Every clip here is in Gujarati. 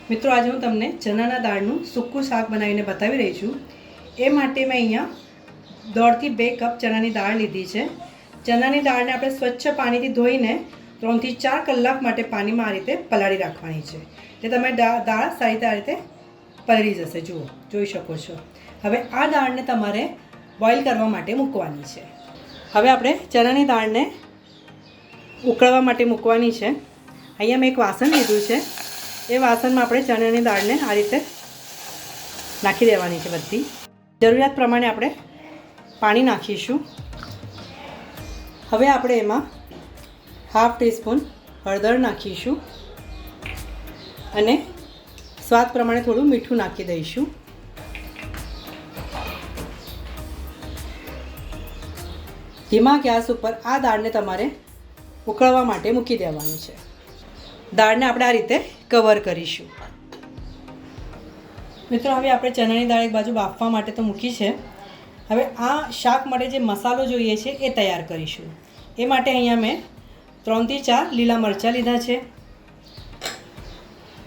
મિત્રો આજે હું તમને ચણાના દાળનું સૂકું શાક બનાવીને બતાવી રહી છું। એ માટે મેં અહીંયા 1.5 થી 2 કપ ચણાની દાળ લીધી છે। ચણાની દાળને આપણે સ્વચ્છ પાણીથી ધોઈને 3 થી 4 કલાક માટે પાણીમાં આ રીતે પલાળી રાખવાની છે। એટલે તમે દાળ સારી રીતે આ રીતે પલળી જશે। જુઓ, જોઈ શકો છો। હવે આ દાળને તમારે બોઇલ કરવા માટે મૂકવાની છે। હવે આપણે ચણાની દાળને ઉકળવા માટે મૂકવાની છે। અહીંયા મેં એક વાસણ લીધું છે। એ વાસણમાં આપણે ચણાની દાળને આ રીતે નાખી દેવાની છે। બધી જરૂરિયાત પ્રમાણે આપણે પાણી નાખીશું। હવે આપણે એમાં 1/2 ટીસ્પૂન હળદર નાખીશું અને સ્વાદ પ્રમાણે થોડું મીઠું નાખી દઈશું। ધીમા ગેસ ઉપર આ દાળને તમારે ઉકળવા માટે મૂકી દેવાની છે। દાળને આપણે આ રીતે કવર કરીશું। મિત્રો હવે આપણે ચણાની દાળ એક બાજુ બાફવા માટે તો મૂકી છે। હવે આ શાક માટે જે મસાલો જોઈએ છે એ તૈયાર કરીશું। એ માટે અહીંયા મેં 3 થી 4 લીલા મરચાં લીધા છે,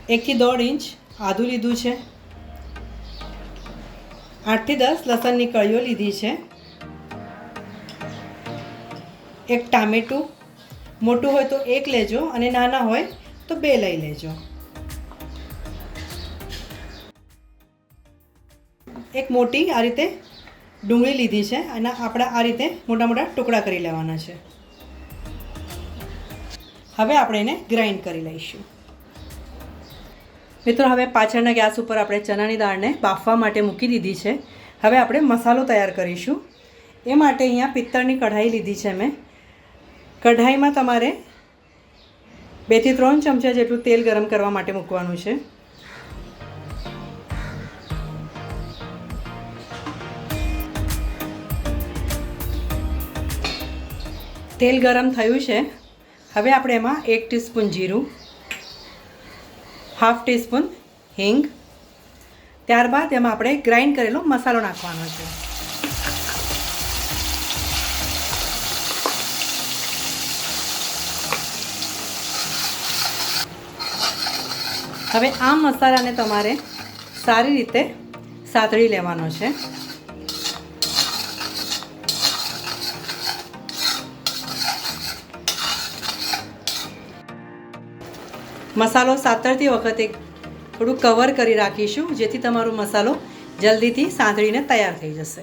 1 થી 1.5 ઇંચ આદું લીધું છે, 8 થી 10 લસણની કળીઓ લીધી છે, એક ટામેટું, મોટું હોય તો 1 લેજો અને નાના હોય તો 2 લઈ લેજો, એક મોટી આ રીતે ડુંગળી લીધી છે અને આપણે આ રીતે મોટા મોટા ટુકડા કરી લેવાના છે। હવે આપણે એને ગ્રાઇન્ડ કરી લઈશું। મિત્રો હવે પાછળના ગેસ ઉપર આપણે ચણાની દાળને બાફવા માટે મૂકી દીધી છે। હવે આપણે મસાલો તૈયાર કરીશું। એ માટે અહીંયા પિત્તળની કઢાઈ લીધી છે મેં। કઢાઈમાં તમારે 2 થી 3 ચમચા જેટલું તેલ ગરમ કરવા માટે મૂકવાનું છે। તેલ ગરમ થયું છે। હવે આપણે એમાં 1 ટીસ્પૂન જીરું, 1/2 ટીસ્પૂન હિંગ, ત્યારબાદ એમાં આપણે ગ્રાઇન્ડ કરેલો મસાલો નાખવાનો છે। હવે આ મસાલાને તમારે સારી રીતે સાતળી લેવાનો છે। મસાલો સાતળતી વખતે થોડું કવર કરી રાખીશું જેથી તમારો મસાલો જલ્દીથી સાંતળીને તૈયાર થઈ જશે।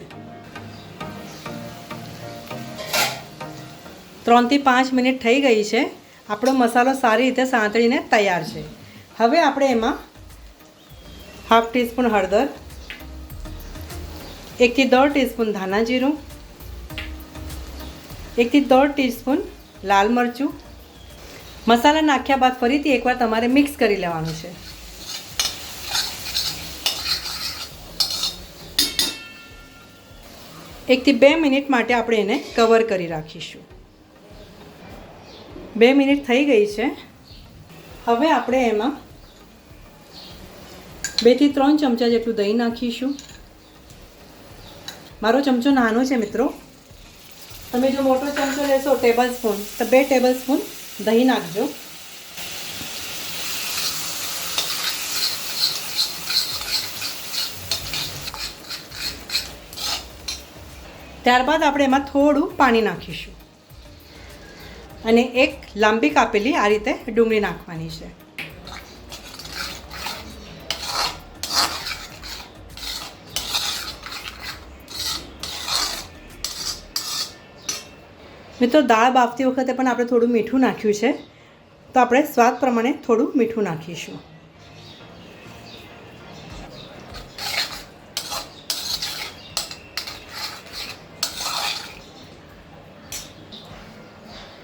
3 થી 5 મિનિટ થઈ ગઈ છે। આપણો મસાલો સારી રીતે સાંતળીને તૈયાર છે। હવે આપણે એમાં 1/2 ટીસ્પૂન હળદર, 1 થી 1.5 ટીસ્પૂન ધાણા જીરું, 1 થી 1.5 ટીસ્પૂન લાલ મરચું, મસાલા નાખ્યા બાદ ફરીથી એકવાર તમારે મિક્સ કરી લેવાનું છે। 1 થી 2 મિનિટ માટે આપણે એને કવર કરી રાખીશું। 2 મિનિટ થઈ ગઈ છે। હવે આપણે એમાં 2 થી 3 ચમચા જેટલું દહીં નાખીશું। મારો ચમચો નાનો છે મિત્રો, તમે જો મોટો ચમચો લેશો ટેબલ સ્પૂન તો 2 ટેબલ સ્પૂન દહીં નાખજો। ત્યારબાદ આપણે એમાં થોડું પાણી નાખીશું અને એક લાંબી કાપેલી આ રીતે ડુંગળી નાખવાની છે। મિત્રો દાળ બાફતી વખતે પણ આપણે થોડું મીઠું નાખ્યું છે, તો આપણે સ્વાદ પ્રમાણે થોડું મીઠું નાખીશું।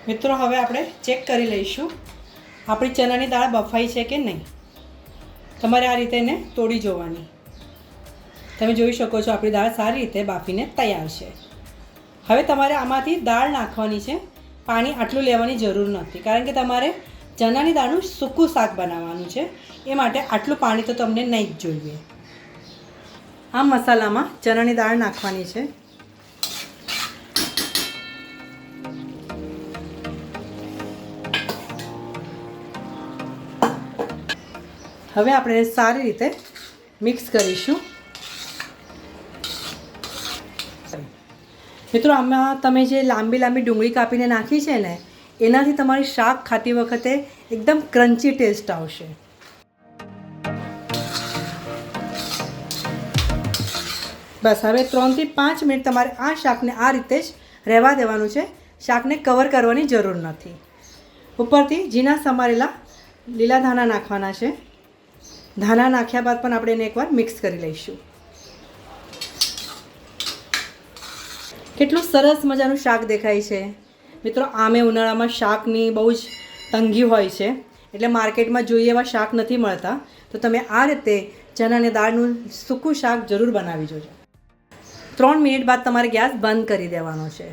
મિત્રો હવે આપણે ચેક કરી લઈશું આપણી ચણાની દાળ બફાઈ છે કે નહીં। તમારે આ રીતે એને તોડી જોવાની। તમે જોઈ શકો છો આપણી દાળ સારી રીતે બાફીને તૈયાર છે। હવે તમારે આમાંથી દાળ નાખવાની છે। પાણી આટલું લેવાની જરૂર નથી કારણ કે તમારે ચણાની દાળનું સૂકું શાક બનાવવાનું છે। એ માટે આટલું પાણી તો તમને નહીં જ જોઈએ। આ મસાલામાં ચણાની દાળ નાખવાની છે। હવે આપણે સારી રીતે મિક્સ કરીશું. મિત્રો, આમાં તમે જે લાંબી લાંબી ડુંગળી કાપીને નાખી છે ને, એનાથી તમારી શાક ખાતી વખતે એકદમ ક્રન્ચી ટેસ્ટ આવશે. બસ હવે 3 થી 5 મિનિટ તમારે આ શાકને આ રીતે જ રહેવા દેવાનું છે. શાકને કવર કરવાની જરૂર નથી. ઉપરથી ઝીણા સમારેલા લીલા ધાણા નાખવાના છે. ધાણા નાખ્યા બાદ પણ આપણે એને એકવાર મિક્સ કરી લઈશું. કેટલું સરસ મજાનું શાક દેખાય છે. મિત્રો, આમે ઉનાળામાં શાકની બહુ જ તંગી હોય છે, એટલે માર્કેટમાં જોઈએ એવા શાક નથી મળતા. તો તમે આ રીતે ચણાની દાળનું સૂકું શાક જરૂર બનાવી જોજો. 3 મિનિટ બાદ તમારે ગેસ બંધ કરી દેવાનો છે.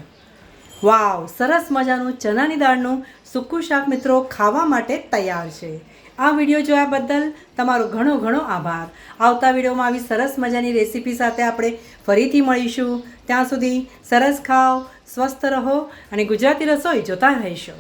વાવ, સરસ મજાનું ચણાની દાળનું સૂકું શાક મિત્રો ખાવા માટે તૈયાર છે. આ વિડીયો જોયા બદલ તમારો ઘણો ઘણો આભાર. આવતા વિડીયોમાં આવી સરસ મજાની રેસીપી સાથે આપણે ફરીથી મળીશું. ત્યાં સુધી સરસ ખાઓ, સ્વસ્થ રહો અને ગુજરાતી રસોઈ જોતા રહીશો.